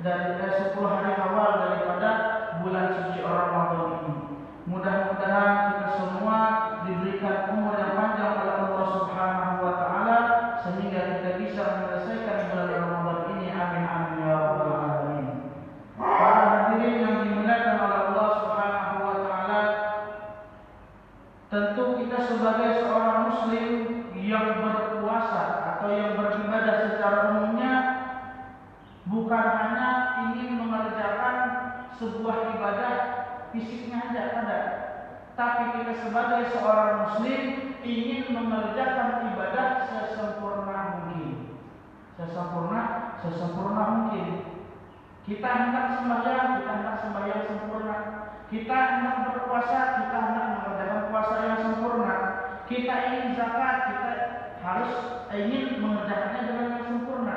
dari 10 hari awal daripada bulan suci Ramadan ini. Mudah-mudahan kita semua diberikan umur yang panjang oleh Allah Subhanahu wa taala sehingga kita bisa menyelesaikan bulan Ramadan ini. Amin amin ya rabbal alamin. Para hadirin yang dimuliakan oleh Allah Subhanahu wa taala, tentu kita sebagai seorang muslim yang berpuasa atau yang beribadah secara umumnya bukan hanya ingin mengerjakan sebuah ibadah fisiknya aja, ada. Tapi kita sebagai seorang muslim ingin mengerjakan ibadah sesempurna mungkin. Sesempurna mungkin. Kita hendak sembahyang sempurna. Kita hendak berpuasa, kita hendak mengerjakan puasa yang sempurna. Kita ingin zakat, kita harus ingin mengerjakannya dengan yang sempurna.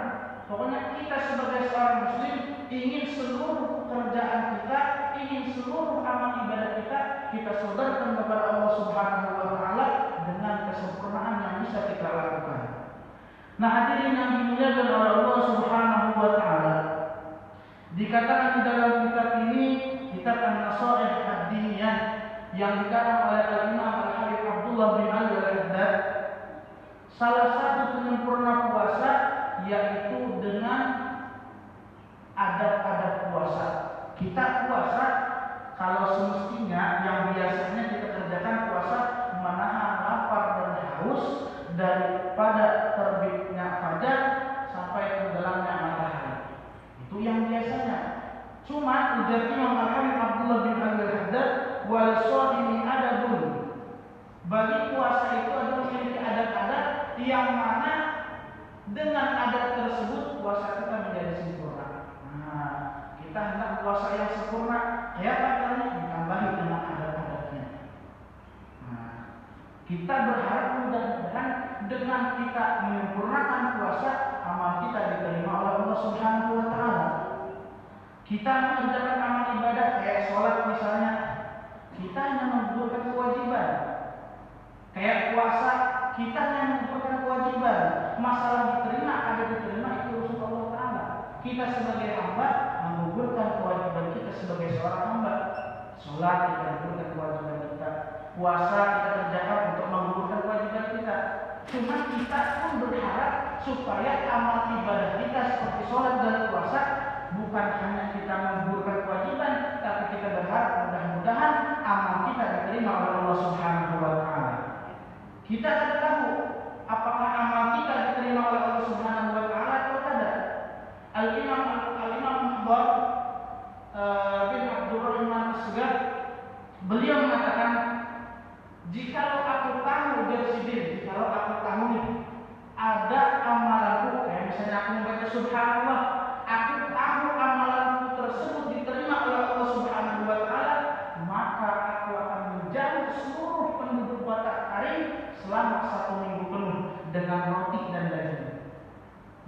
Pokoknya kita sebagai seorang muslim ingin seluruh pekerjaan kita, ingin seluruh amal ibadah kita sodorkan kepada Allah Subhanahu wa taala dengan kesempurnaan yang bisa kita lakukan. Nah, hadirin yang dimuliakan oleh Allah Subhanahu wa taala, dikatakan di dalam kitab ini, kitab An-Nasaih Ad-Diniyah yang dikarang oleh Al-Imam Al-Habib Abdullah bin Ali Al-Haddad, salah satu penyempurna puasa yaitu dengan adab-adab puasa. Kita puasa kalau semestinya yang biasanya kita kerjakan puasa menahan lapar dan haus daripada terbitnya fajar sampai tenggelamnya matahari. Itu yang biasanya. Cuma ujar Imam Al-Habib Abdullah bin Ali Al-Haddad, wal shaimi adabun. Bagi puasa itu ada memiliki adat-adat yang mana dengan adat tersebut puasa kita menjadi sempurna. Nah, kita hendak puasa yang sempurna, kayak apa caranya? Ditambahi dengan adat-adatnya. Nah, kita berharap mudah-mudahan dengan kita menyempurnakan puasa, amal kita diterima oleh Allah Subhanahu wa taala. Kita mengerjakan amal ibadah kayak sholat misalnya, kita hanya menggugurkan kewajiban. Kayak puasa, kita hanya menggugurkan kewajiban. Masalah diterima ada diterima itu urusan Allah taala. Kita sebagai hamba menggugurkan kewajiban kita sebagai seorang hamba. Sholat kita menggugurkan kewajiban kita. Puasa kita kerjakan untuk menggugurkan kewajiban kita. Cuma kita pun berharap supaya amal ibadah kita seperti sholat dan puasa bukan hanya kita menggugurkan kewajiban, tapi kita berharap mudah-mudahan amal kita diterima oleh Allah Subhanahu wa taala. Kita tidak tahu apakah amal kita diterima oleh Allah Subhanahu wa taala atau tidak. Al-Imam Muhammad bin Abdurrahman As-Segaf, beliau mengatakan, jikalau aku tahu jikalau aku tahu nih ada amalanku, kayak misalnya aku membaca subhanallah, aku tahu amalanku tersebut diterima oleh Allah Subhanahu wa taala, maka aku akan menjamu seluruh penduduk Batak Kari selama 1 minggu penuh dengan roti dan daging.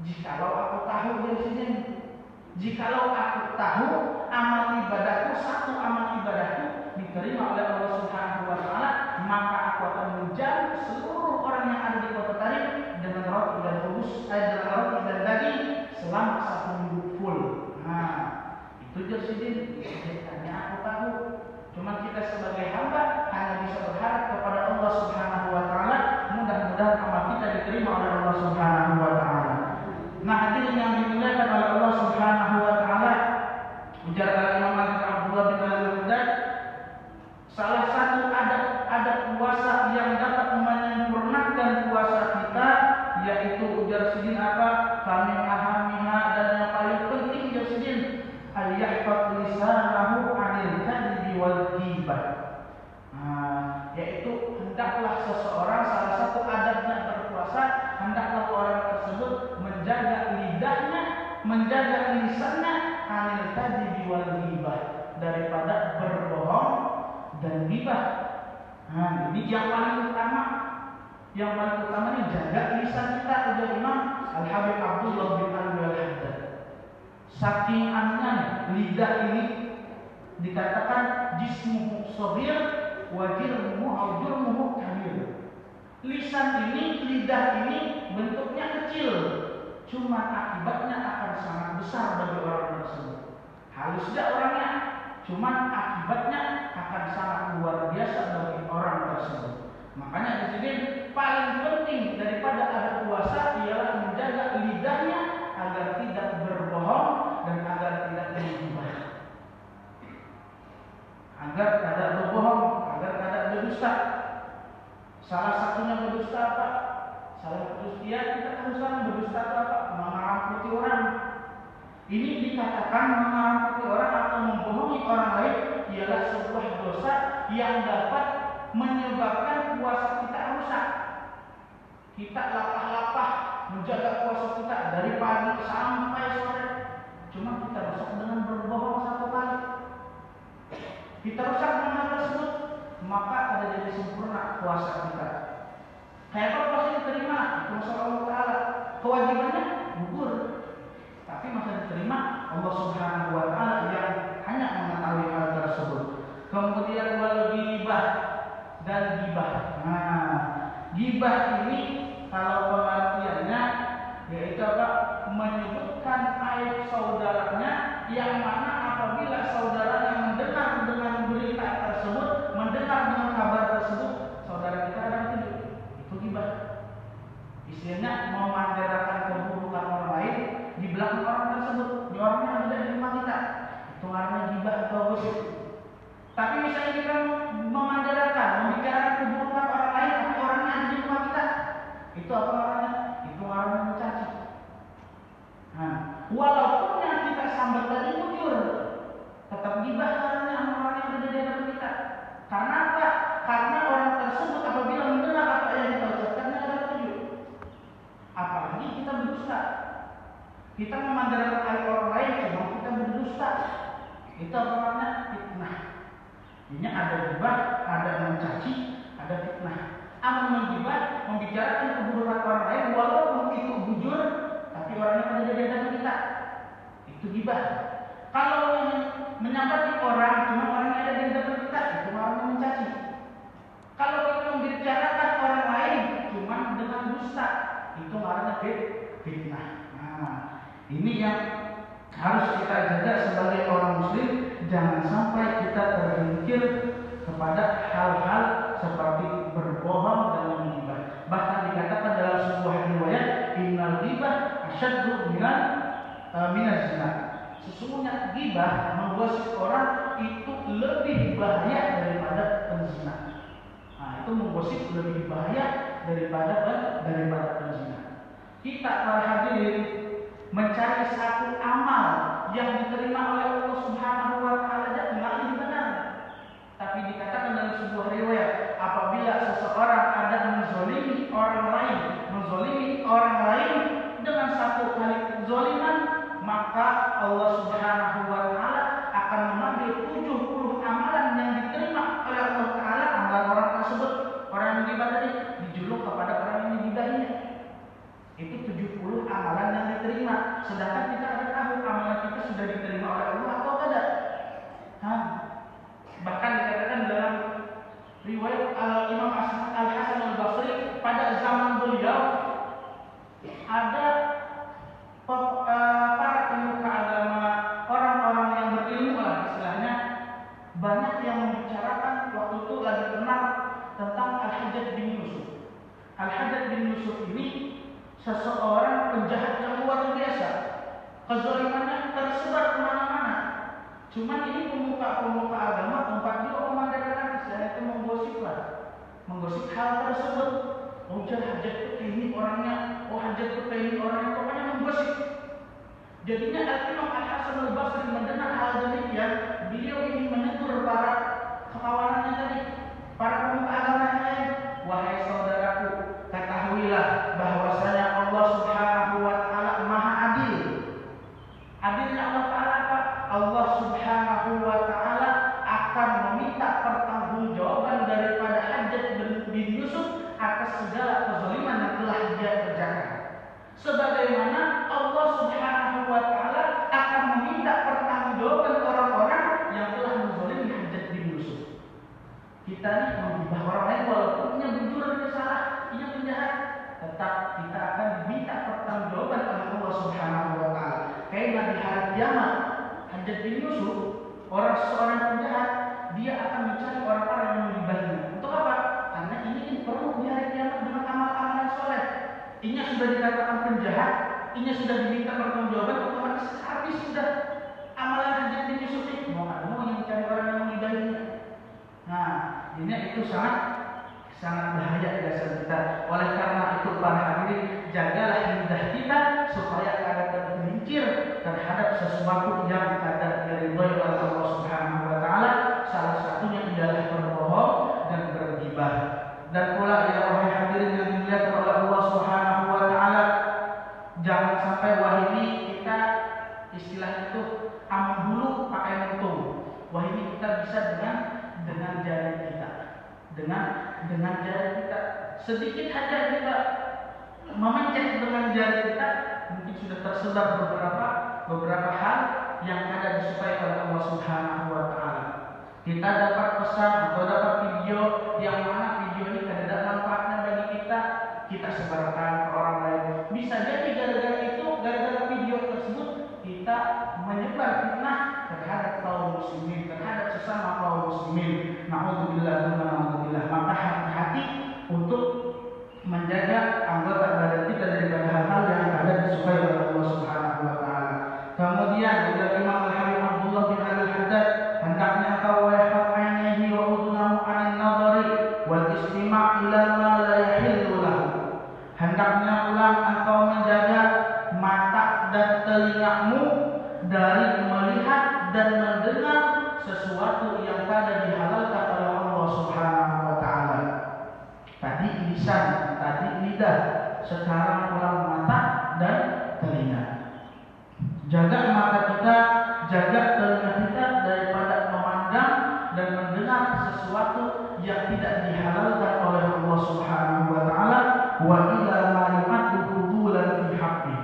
Jikalau aku tahu dari sini, jikalau aku tahu amal ibadahku, satu amal ibadahku diterima oleh Allah Subhanahu wa taala, maka aku akan menjamu seluruh orang yang ada di kota Tarim dengan roti dan daging selama 1 minggu full. Nah, itu jadi hanya aku tahu. Cuma kita sebagai hamba hanya bisa berharap kepada Allah Subhanahu wa taala, mudah-mudahan amal kita diterima oleh Allah Subhanahu wa taala. Nah, hadirin yang dimuliakan oleh Allah Subhanahu wa taala, ujar Imam Abdullah bin Al-Haddad, salah satu adat puasa yang dapat menyempurnakan puasa kita yaitu ujar sidin apa? Famin ahamiha, dan yang paling penting ujar sidin al-yahfaz lisanahu 'anil kadhibi wal ghibah. Yaitu hendaklah seseorang, salah satu adabnya berpuasa, hendaklah orang tersebut menjaga lidahnya, menjaga lisannya 'anil kadhibi wal ghibah, daripada berbohong dan ghibah. Ini yang paling utama. Yang paling utama ini jaga lisan kita, ujar Imam Al-Habib Abdullah bin Ali Al-Haddad. Saking anunya lidah ini dikatakan jismuhu shaghir wa jurmuhu kabir. Lisan ini, lidah ini bentuknya kecil, cuma akibatnya akan sangat besar bagi halus gak orangnya, cuman akibatnya akan sangat luar biasa bagi orang tersebut. Makanya di sini paling penting daripada ada puasa ialah menjaga lidahnya agar tidak berbohong dan agar tidak bergibah, agar tidak berbohong, agar tidak berdusta. Salah satunya berdusta apa? Salah satu kita harus berdusta apa? Mengaramputi orang. Ini dikatakan mengaramputi orang atau membohongi orang lain ialah sebuah dosa yang dapat menyebabkan puasa kita rusak. Kita lapah-lapah menjaga puasa kita dari pagi sampai sore, cuma kita rusak dengan berbohong satu kali. Kita rusak dengan hal tersebut, maka ada jadi sempurna puasa kita. Kayak apa puasa diterima? Itu masalah Allah Ta'ala. Kewajibannya gugur, tapi masa diterima Allah Subhanahu wa Ta'ala yang hanya mengetahui hal tersebut. Kemudian wal ghibah dan gibah. Nah, gibah ini kalau pengertiannya yaitu apa? Menyebutkan aib saudaranya, yang mana apabila saudaranya mendengar dengan berita tersebut, mendengar dengan kabar tersebut, saudara kita ada tidur, itu gibah. Istilahnya memanderakan keburukan orang lain di belakang orang tersebut, di orangnya ada di rumah kita, itu namanya gibah atau gosip. Tapi misalnya kita memanderakan, membicarakan keburukan orang lain, tapi orangnya ada di rumah kita, itu apa namanya? Itu namanya mencaci. Nah, walaupun yang kita sambat tadi jujur, tetap gibah karena orang yang ada di dalam kita. Karena apa? Karena orang tersebut apabila mendengar apa yang kita ucapkannya adalah tujuh. Apalagi kita berdusta. Kita memandangkan aib orang lain, cuma kita berdusta. Itu apa namanya? Fitnah. Ini ada gibah, ada mencaci, ada fitnah. Amun menggibah, membicarakan keburukan orang lain, walaupun itu jujur, tapi orangnya ada di dalam kita, itu gibah. Kalau menyambat orang, cuma orangnya ada di dalam kita, itu namanya mencaci. Kalau kita membicarakan orang lain, cuma dengan dusta, itu namanya fitnah. Nah, ini yang harus kita jaga sebagai orang muslim, jangan sampai kita tergelincir kepada hal-hal seperti berbohong dan menggibah. Bahkan dikatakan dalam sebuah riwayat, innal ghibah asyaddu minaz zina. Sesungguhnya ghibah, menggosip orang itu lebih bahaya daripada penzina. Nah, itu menggosip lebih bahaya daripada penzina. Kita para hadirin mencari satu amal yang diterima oleh Allah Subhanahu wa Ta'ala dengan benar. Tapi dikatakan dalam sebuah riwayat, apabila seseorang ada menzolimi orang lain dengan satu kali zoliman, maka Allah Subhanahu wa Ta'ala akan mengambil 70 amalan yang diterima oleh Allah Ta'ala agar orang tersebut, orang yang digibah tadi, dijuluk kepada orang yang digibahinya. Itu 70 amalan yang diterima. Sedangkan kita ada tahu amalan kita sudah diterima oleh Allah atau tidak. Bahkan dikatakan dalam riwayat Imam Al-Hasan Al-Basri, pada zaman beliau ada para pemuka agama, orang-orang yang berilmu lah istilahnya, banyak yang membicarakan waktu itu lagi kenal tentang Al-Hajjaj bin Yusuf. Al-Hajjaj bin Yusuf ini seseorang penjahat yang luar biasa, kezalimannya tersebar kemana-mana. Cuman ini pemuka agama tempat dia memandangkan istilah itu menggosip hal tersebut. Oh, Hajjaj itu ini orangnya, Hajjaj itu ini orangnya, pokoknya menggosip. Jadinya Al-Imam Al-Hasan Al-Basri mendengar hal demikian, beliau ingin menegur para kawanannya tadi, para pemuka agama yang lain. Wahai saudaraku, ketahuilah bahwasanya Allah Subhanahu wa Ta'ala Maha Adil. Adilnya Allah Ta'ala apa? Allah Subhanahu wa Ta'ala akan meminta pertanggungjawaban daripada Hajjaj bin Yusuf atas segala kezaliman yang telah dia kerjakan. Sebagaimana Allah Subhanahu wa Ta'ala akan meminta pertanggungjawaban orang-orang yang telah menzalimi Hajjaj bin Yusuf. Kita ini menggibah orang lain walaupun dia jujur, dia salah, dia penjahat, tetap kita akan diminta pertanggungjawaban oleh Allah Subhanahu wa Ta'ala. Karena di hari kiamat Hajjaj bin Yusuf, seorang penjahat, dia akan mencari orang-orang yang mengibadinya. Untuk apa? Karena ini perlu di hari kiamat dengan amal-amal yang soleh. Ini sudah dikatakan penjahat, ini sudah diminta pertanggungjawaban, otomatis habis sudah amalan Hajjaj bin Yusuf ini. Mau yang mencari orang yang mengibadinya. Nah, ini itu sangat bahaya di dasar kita. Oleh karena itu para hadirin, jagalah lidah kita supaya kadang tergelincir terhadap sesuatu yang kadang diridhoi oleh Allah Subhanahu wa taala. Salah satunya adalah berbohong dan bergibah. Dan pula ya wahai hadirin yang dimuliakan oleh Allah Subhanahu wa taala, jangan sampai ini kita istilah itu amun dulu pakai mentung. Ini kita bisa dengan jari kita. Dengan jari kita, sedikit saja kita memencet dengan jari kita, mungkin sudah tersebar beberapa hal yang ada disukai oleh Allah Subhanahu wa taala. Kita dapat pesan atau dapat video yang mana video ini tidak ada manfaatnya bagi kita sebarkan ke orang lain. Bisa jadi gara-gara video tersebut kita menyebar fitnah terhadap kaum muslimin, terhadap sesama kaum muslimin. Na'udzubillah. Maka hati-hati untuk menjaga anggota badan kita daripada hal-hal yang ada disukai oleh Allah Subhanahu wa taala. Kemudian dari Imam Al-Habib Abdullah bin Al-Haddad, hendaknya engkau wahfaz ainihi wa udhunahu 'anil nadhari wal istima' ila ma la yahillu lahu. Hendaknya ulang engkau menjaga mata dan telingamu dari melihat dan mendengar sesuatu yang kada dihalalkan oleh Allah Subhanahu wa taala. Tadi lisan, tadi lidah, sekarang ulang mata dan telinga. Jaga mata kita, jaga telinga kita daripada memandang dan mendengar sesuatu yang tidak dihalalkan oleh Allah Subhanahu wa taala, wa ila ma yu'addu fudulan fi haqqi.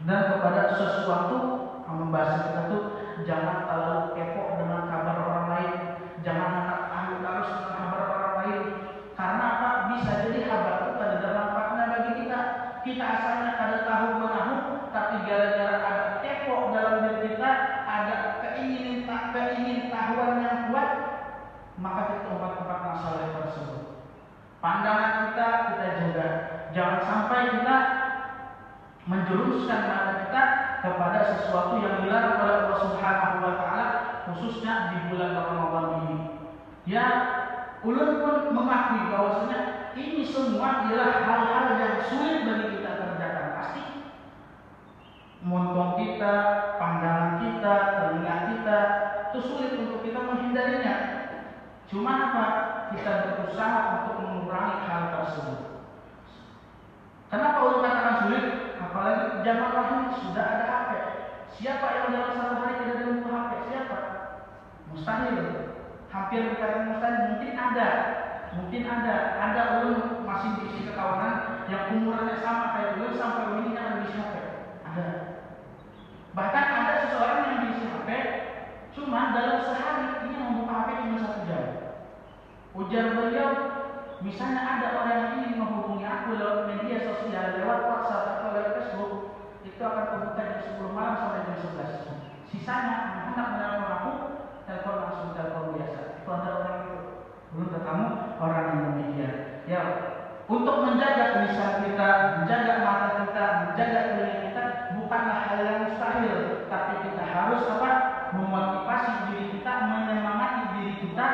Dan kepada sesuatu membahas kita tuh jangan terlalu kepo dengan kabar orang lain, jangan harus dengan kabar orang lain. Karena apa? Bisa jadi kabar itu tidak ada manfaatnya bagi kita. Kita asalnya kada tahu menahu, tapi gara-gara ada kepo dalam diri kita, ada keingin tahuan yang kuat, maka kita tempat-tempat masalah tersebut. Pandangan kita jaga, jangan sampai kita menjerumuskan mata kita kepada sesuatu yang dilarang oleh Allah Subhanahu wa taala, khususnya di bulan Ramadan ini. Ya, ulun pun mengakui bahwasanya ini semua adalah hal-hal yang sulit bagi kita kerjakan. Pasti montong kita, pandangan kita, telinga kita itu sulit untuk kita menghindarinya. Cuma apa? Kita berusaha untuk mengurangi hal tersebut. Kenapa ulun katakan sulit? Apalagi zaman wahyu sudah ada HP. Siapa yang dalam satu hari tidak ada buku HP? Siapa? Mustahil. Hampir dikatakan mustahil. Mungkin ada. Ada ulun masih diisi kekawanan yang umurannya sama kayak ulun sampai ulun ini akan diisi HP. Ada. Bahkan ada seseorang yang diisi HP, cuma dalam sehari ini membuka HP cuma 1 jam. Ujar beliau, misalnya ada orang yang ingin menghubungi aku lewat media sosial, lewat WhatsApp atau lewat Facebook, itu akan terbuka jam 10 malam sampai jam 11. Sisanya hendak menelpon aku, telepon langsung telepon biasa. Itu ada orang itu. Belum ketemu orang yang demikian. Ya, untuk menjaga lisan kita, menjaga mata kita, menjaga telinga kita bukanlah hal yang mustahil, tapi kita harus memotivasi diri kita, menyemangati diri kita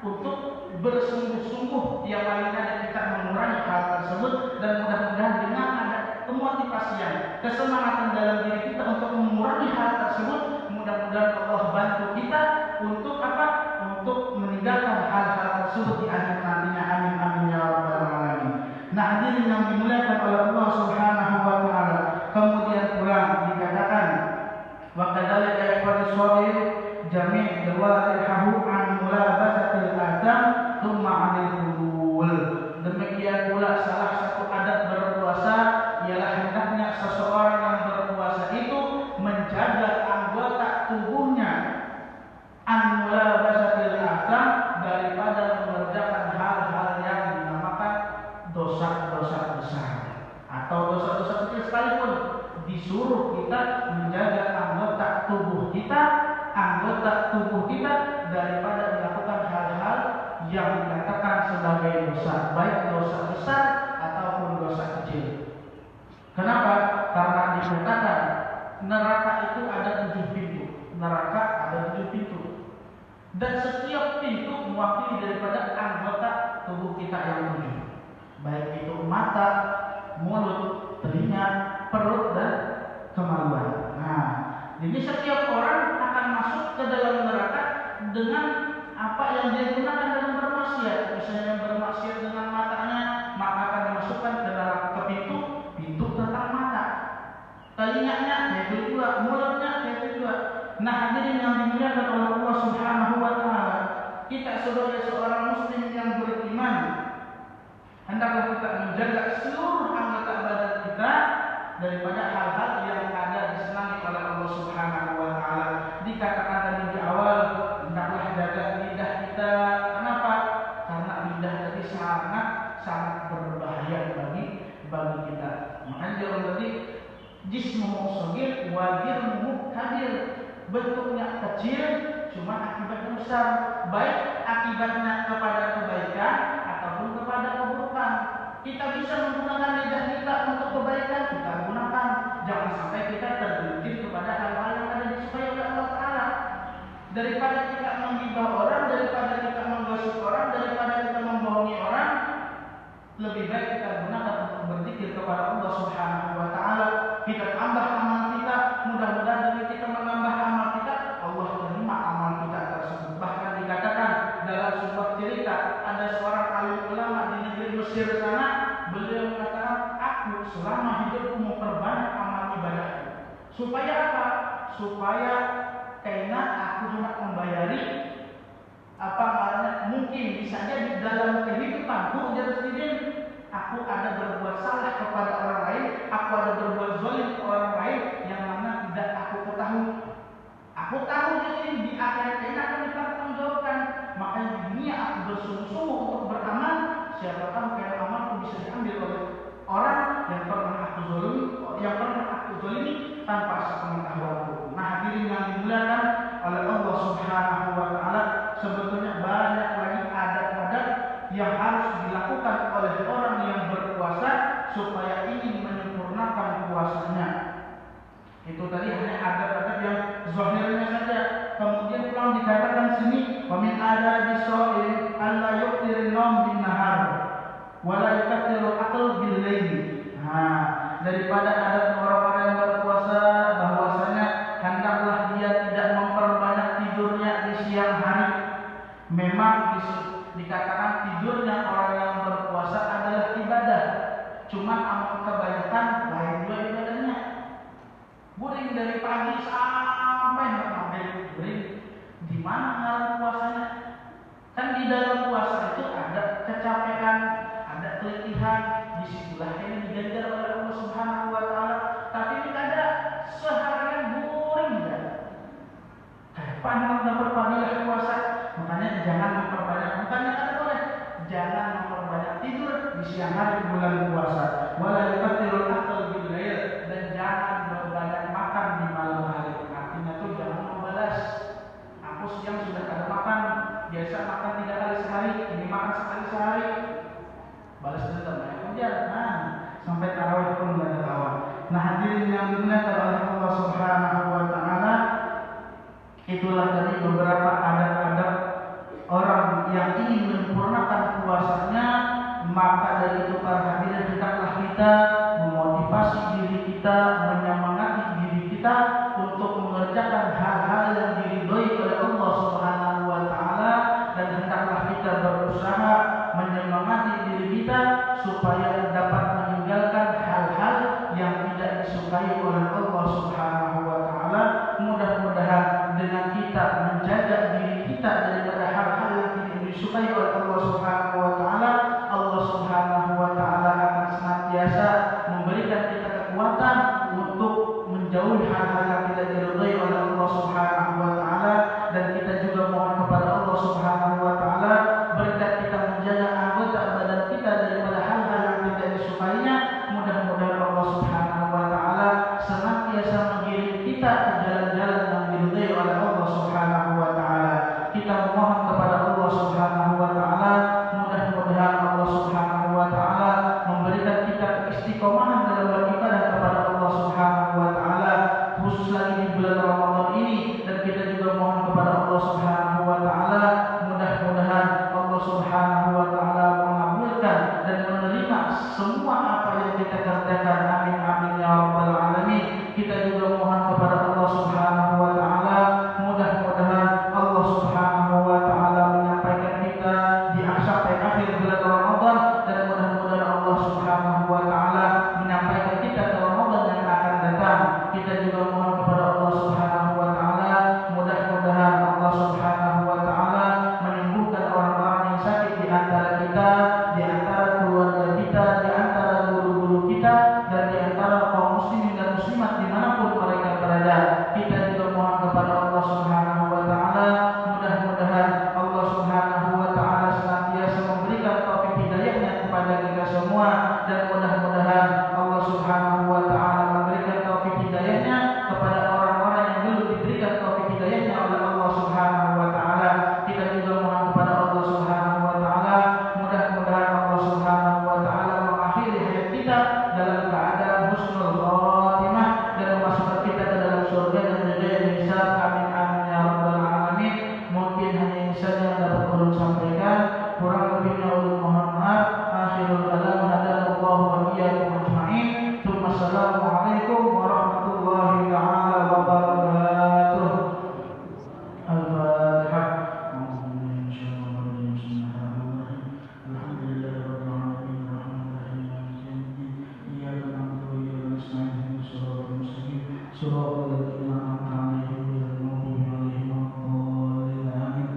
untuk bersungguh-sungguh yang lainnya kita mengurangi hal tersebut. Dan mudah-mudahan dengan ada kemotivasian, kesemangatan dalam diri kita untuk mengurangi hal tersebut, mudah-mudahan Allah bantu kita untuk untuk meninggalkan hal-hal tersebut di akhir nantinya. Amin amin ya rabbal alamin. Nah, hadirin yang dimuliakan oleh Allah Subhanahu wa taala, kemudian pula dikatakan wa kadzalika yaqulu shair jami' dawaihahu an mulabasatil adam thumma 'anil fudul. Demikian pula salah satu adat berpuasa ialah hendaknya seseorang yang berpuasa itu menjaga anggota tubuhnya an mulabasatil adam, daripada mengerjakan hal-hal yang dinamakan dosa-dosa besar atau dosa-dosa kecil sekalipun. Disuruh kita menjaga anggota tubuh kita kita, anggota tubuh kita daripada melakukan hal-hal yang dikatakan sebagai dosa, baik dosa besar ataupun dosa kecil. Kenapa? Karena dikatakan neraka itu ada 7 pintu. Neraka ada 7 pintu. Dan setiap pintu mewakili daripada anggota tubuh kita yang 7. Baik itu mata, mulut, telinga, perut, dan kemaluan. Nah, jadi setiap orang akan masuk ke dalam neraka dengan apa yang dia gunakan dalam bermaksiat. Misalnya bermaksiat dengan matanya, maka akan dimasukkan ke neraka, ke pintu tentang mata. Telinganya yaitu juga, mulutnya yaitu juga. Nah, hadirin yang dimuliakan oleh Allah Subhanahu wa taala, kita sebagai seorang muslim yang beriman hendaklah kita menjaga seluruh anggota badan kita daripada hal-hal yang ada disenangi oleh Allah Subhanahu wa taala. Dikatakan tadi di awal, hendaklah jaga lidah kita. Kenapa? Karena lidah tadi sangat berbahaya bagi kita. Makanya dia tadi jismuhu shagir wa dirmuhu kabir. Bentuknya kecil, cuma akibatnya besar. Baik akibatnya kepada kebaikan ataupun kepada keburukan. Kita bisa menggunakan lidah kita untuk kebaikan, kita gunakan. Jangan sampai kita tergelincir kepada hal-hal yang ada disukai oleh Allah Ta'ala. Daripada kita menghibah orang, daripada kita menggosip orang, daripada kita membohongi orang, lebih baik kita gunakan untuk berzikir kepada Allah Subhanahu wa taala. Kita tambah amal kita, mudah-mudahan dengan kita menambah amal kita, Allah terima amal kita tersebut. Bahkan dikatakan dalam sebuah cerita, ada seorang alim ulama di negeri Mesir sana, beliau mengatakan, aku selama hidupku memperbanyak amal ibadahku. Supaya apa? Supaya karena aku hendak membayari apa namanya, mungkin bisa jadi dalam kehidupanku aku ada berbuat salah kepada orang lain, aku ada berbuat zalim ke orang lain yang mana tidak aku ketahui. Aku tahu di sini di akhirat ini akan dipertanggungjawabkan. Makanya di dunia aku bersungguh-sungguh untuk beramal. Siapa tahu kayak amalku bisa diambil oleh orang yang pernah aku zalimi tanpa sepengetahuanku. Nah, hadirin yang dimuliakan oleh Allah Subhanahu wa taala, sebetulnya banyak lagi adat-adat yang harus dilakukan oleh orang yang berpuasa supaya ingin menyempurnakan puasanya. Itu tadi hanya adat-adat yang zahirnya saja. Kemudian pulang dikatakan sini, wa min adabi shaim alla yuqtir an-nawm bin nahar wa la yuqtiru aql bil lail. Nah, daripada adat orang-orang yang berpuasa bahwasanya hendaklah dia tidak memperbanyak tidurnya di siang hari. Memang dikatakan tidurnya orang yang berpuasa adalah ibadah. Cuma amal kebanyakan lain juga ibadahnya. Buring dari pagi sampai maghrib, buring. Di mana ngaruh puasanya? Kan di dalam puasa itu ada kecapean, ada keletihan. Disitulah ini diganjar oleh Allah Subhanahu wa taala. Tapi tidak ada seharian buring ya. Kapan hendak berpadilah puasa? Makanya jangan memperbanyak, bukannya kata boleh, jangan memperbanyak tidur di siang hari bulan puasa. Wala yuqtirul aql bil lail, dan jangan berbanyak makan di malam hari. Artinya tuh jangan membalas. Aku siang sudah ada makan, biasa makan 3 kali sehari, ini makan sekali sehari. Balas dendam ya hujan. Nah, sampai tarawih pun enggak ada lawan. Nah, hadirin yang dimuliakan oleh Allah Subhanahu wa taala, itulah tadi beberapa adat-adat orang yang ingin menyempurnakan puasanya. Maka dari itu para hadirin, hendaklah kita memotivasi diri kita, menyemangati diri kita untuk mengerjakan hal-hal yang diridhoi oleh Allah Subhanahu wa taala, dan hendaklah kita berusaha menyemangati diri kita supaya dapat meninggalkan hal-hal yang tidak disukai oleh Allah Subhanahu wa taala. Mudah-mudahan dengan kita menjaga siratal ladzina an'amta 'alaihim ghairil maghdubi 'alaihim waladdallin. Amin.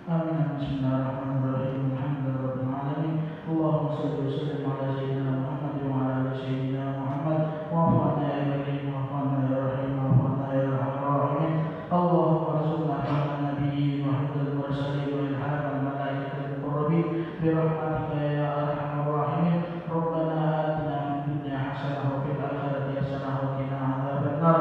Amin. Bismillahirrahmanirrahim. Alhamdulillahirabbil alamin. Allahumma shalli wa sallim ala sayyidina Muhammad wa ala ali sayyidina Muhammad. Wa'afana ya karim, wa'afana ya rahim, wa'afana ya arhamar rahimin. Allahumma arzuqna fahma nabiyyin wa hifdzal mursalin wa ilhamal malaikatil muqarrabin bi rahmatika ya arhamar rahimin. Rabbana atina fid dunya hasanah wa fil akhirati hasanah wa qina adzabannar.